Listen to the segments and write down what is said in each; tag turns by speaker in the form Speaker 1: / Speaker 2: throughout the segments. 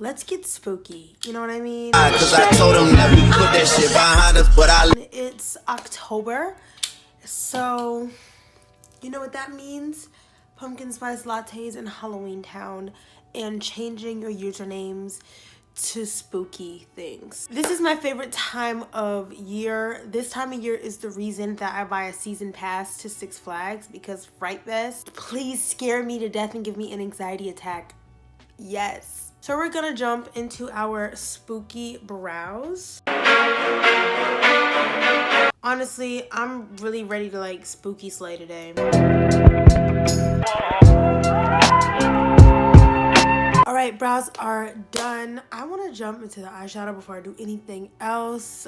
Speaker 1: let's get spooky. You know what I mean?
Speaker 2: Cause I told him that we put that shit behind us, but
Speaker 1: It's October, so you know what that means? Pumpkin spice lattes in Halloween Town and changing your usernames to spooky things. This is my favorite time of year. This time of year is the reason that I buy a season pass to Six Flags, because Fright Fest, please scare me to death and give me an anxiety attack. Yes. So we're gonna jump into our spooky brows. Honestly, I'm really ready to like spooky slay today. Alright, brows are done. I want to jump into the eyeshadow before I do anything else.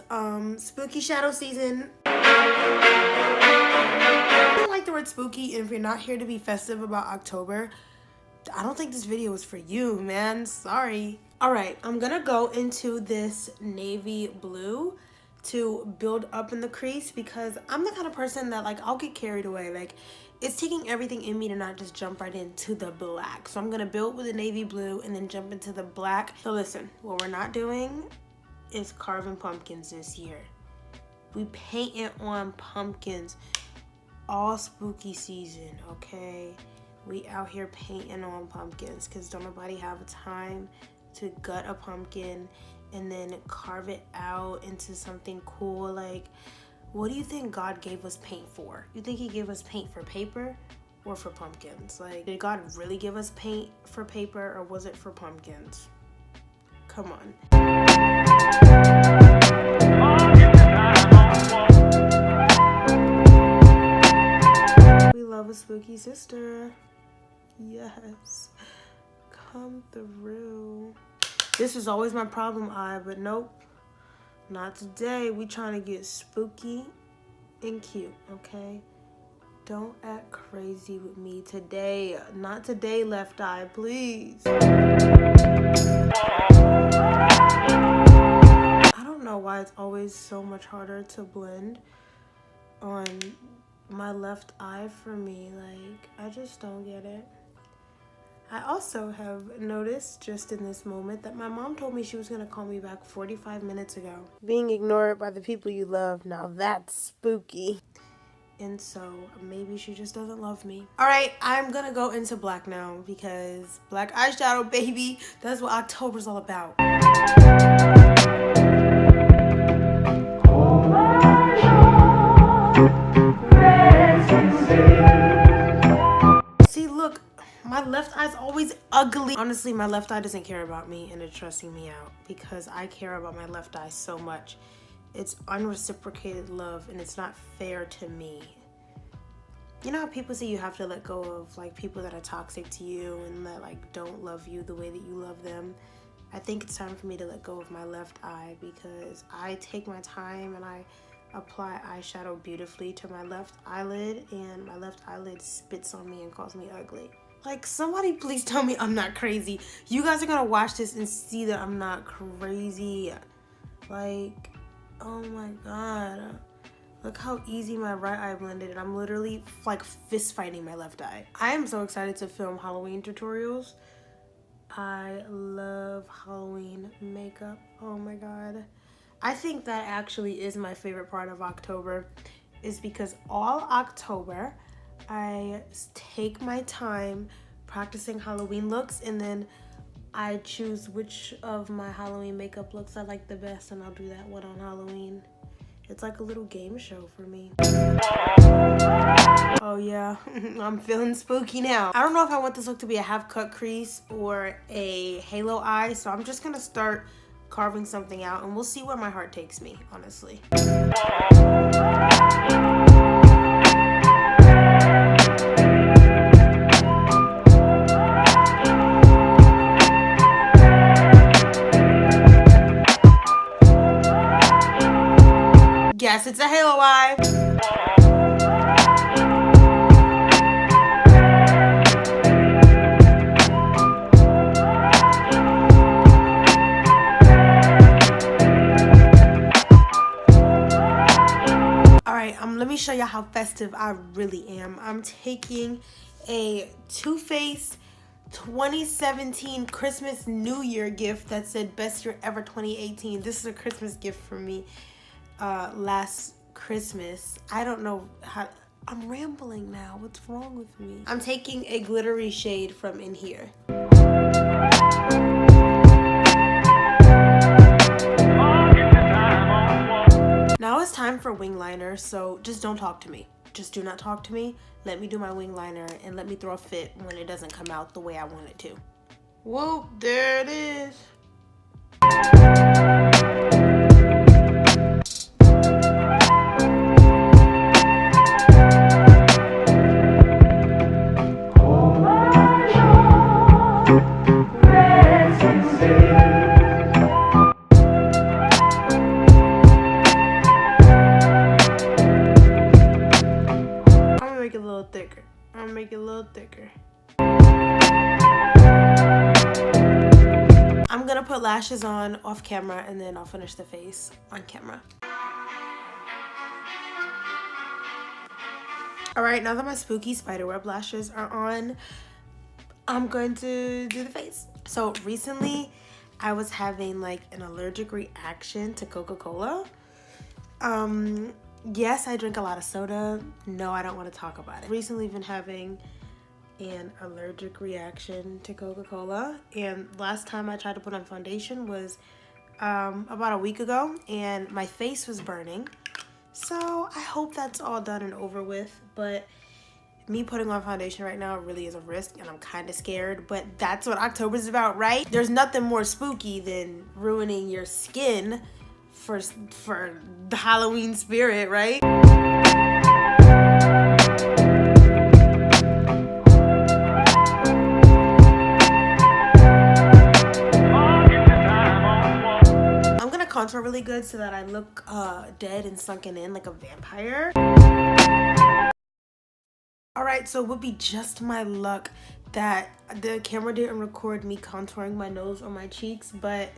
Speaker 1: Spooky shadow season. I don't like the word spooky, and if you're not here to be festive about October, I don't think this video is for you, man. Sorry. Alright, I'm gonna go into this navy blue to build up in the crease, because I'm the kind of person that like I'll get carried away. Like, it's taking everything in me to not just jump right into the black. So I'm gonna build with the navy blue and then jump into the black. So listen, what we're not doing is carving pumpkins this year. We painting on pumpkins all spooky season, okay? We out here painting on pumpkins because don't nobody have time to gut a pumpkin and then carve it out into something cool. Like, what do you think God gave us paint for? You think he gave us paint for paper or for pumpkins? Like, did God really give us paint for paper, or was it for pumpkins? Come on. We love a spooky sister. Yes. Come through. This is always my problem eye, but nope. Not today. We trying to get spooky and cute, okay? Don't act crazy with me today. Not today, left eye, please. I don't know why it's always so much harder to blend on my left eye for me. Like, I just don't get it. I also have noticed just in this moment that my mom told me she was going to call me back 45 minutes ago. Being ignored by the people you love, now that's spooky. And so maybe she just doesn't love me. Alright, I'm going to go into black now, because black eyeshadow, baby, that's what October's all about. See, look. My left eye's always ugly. Honestly, my left eye doesn't care about me, and it's stressing me out because I care about my left eye so much. It's unreciprocated love, and it's not fair to me. You know how people say you have to let go of like people that are toxic to you and that like don't love you the way that you love them? I think it's time for me to let go of my left eye, because I take my time and I apply eyeshadow beautifully to my left eyelid, and my left eyelid spits on me and calls me ugly. Like, somebody please tell me I'm not crazy. You guys are gonna watch this and see that I'm not crazy. Like, oh my god. Look how easy my right eye blended, and I'm literally like fist fighting my left eye. I am so excited to film Halloween tutorials. I love Halloween makeup. Oh my god. I think that actually is my favorite part of October, is because all October I take my time practicing Halloween looks, and then I choose which of my Halloween makeup looks I like the best, and I'll do that one on Halloween. It's like a little game show for me. Oh yeah, I'm feeling spooky now. I don't know if I want this look to be a half cut crease or a halo eye, so I'm just gonna start carving something out, and we'll see where my heart takes me, honestly. Yes, it's a halo eye. Alright, let me show you how festive I really am. I'm taking a Too Faced 2017 Christmas New Year gift that said best year ever 2018. This is a Christmas gift for me last Christmas. I don't know how, I'm rambling now. What's wrong with me? I'm taking a glittery shade from in here. Now it's time for wing liner, so just don't talk to me. Just do not talk to me. Let me do my wing liner and let me throw a fit when it doesn't come out the way I want it to. Whoop, there it is. I'm gonna put lashes on off camera and then I'll finish the face on camera. Alright, now that my spooky spiderweb lashes are on, I'm going to do the face. So recently I was having like an allergic reaction to Coca-Cola. Yes, I drink a lot of soda. No, I don't want to talk about it. Recently been having an allergic reaction to Coca-Cola, and last time I tried to put on foundation was about a week ago, and my face was burning. So I hope that's all done and over with, but me putting on foundation right now really is a risk and I'm kind of scared, but that's what October's about, right? There's nothing more spooky than ruining your skin for the Halloween spirit, right? Contour really good so that I look dead and sunken in like a vampire. Alright, so it would be just my luck that the camera didn't record me contouring my nose or my cheeks, but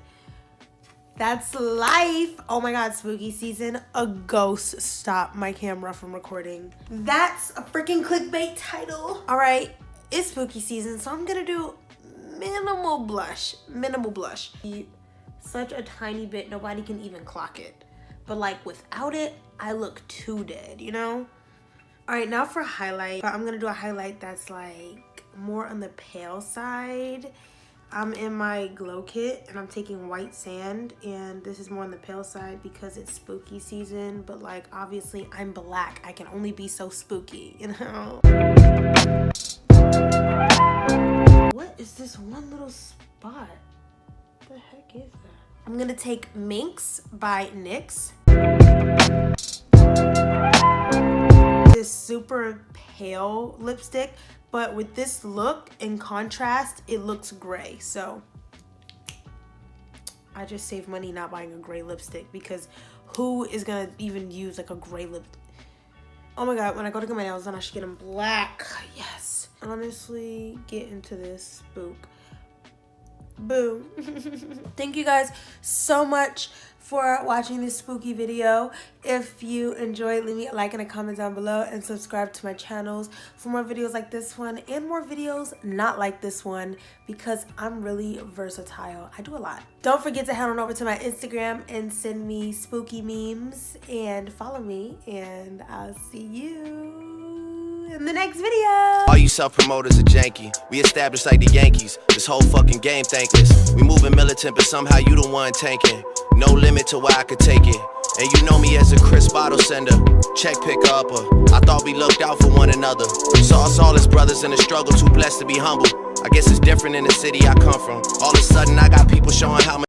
Speaker 1: that's life. Oh my god, spooky season. A ghost stopped my camera from recording. That's a freaking clickbait title. Alright, it's spooky season, so I'm gonna do minimal blush. Such a tiny bit, nobody can even clock it. But like without it, I look too dead, you know? All right, now for highlight. I'm gonna do a highlight that's like more on the pale side. I'm in my glow kit and I'm taking white sand, and this is more on the pale side because it's spooky season, but like obviously I'm black. I can only be so spooky, you know? What is this one little spot? What the heck is that? I'm gonna take Minx by NYX. This super pale lipstick, but with this look in contrast, it looks gray. So I just saved money not buying a gray lipstick, because who is gonna even use like a gray lip? Oh my god, when I go to get my nails done, I should get them black. Yes. Honestly, get into this spook. Boo. Thank you guys so much for watching this spooky video. If you enjoyed, leave me a like and a comment down below, and subscribe to my channels for more videos like this one and more videos not like this one, because I'm really versatile. I do a lot. Don't forget to head on over to my Instagram and send me spooky memes and follow me, and I'll see you in the next video.
Speaker 2: All you self-promoters are janky. We established like the Yankees. This whole fucking game thankless. We moving militant, but somehow you the one tanking. No limit to where I could take it. And you know me as a crisp bottle sender, check picker upper. I thought we looked out for one another. Saw us all as brothers in the struggle, too blessed to be humble. I guess it's different in the city I come from. All of a sudden I got people showing how much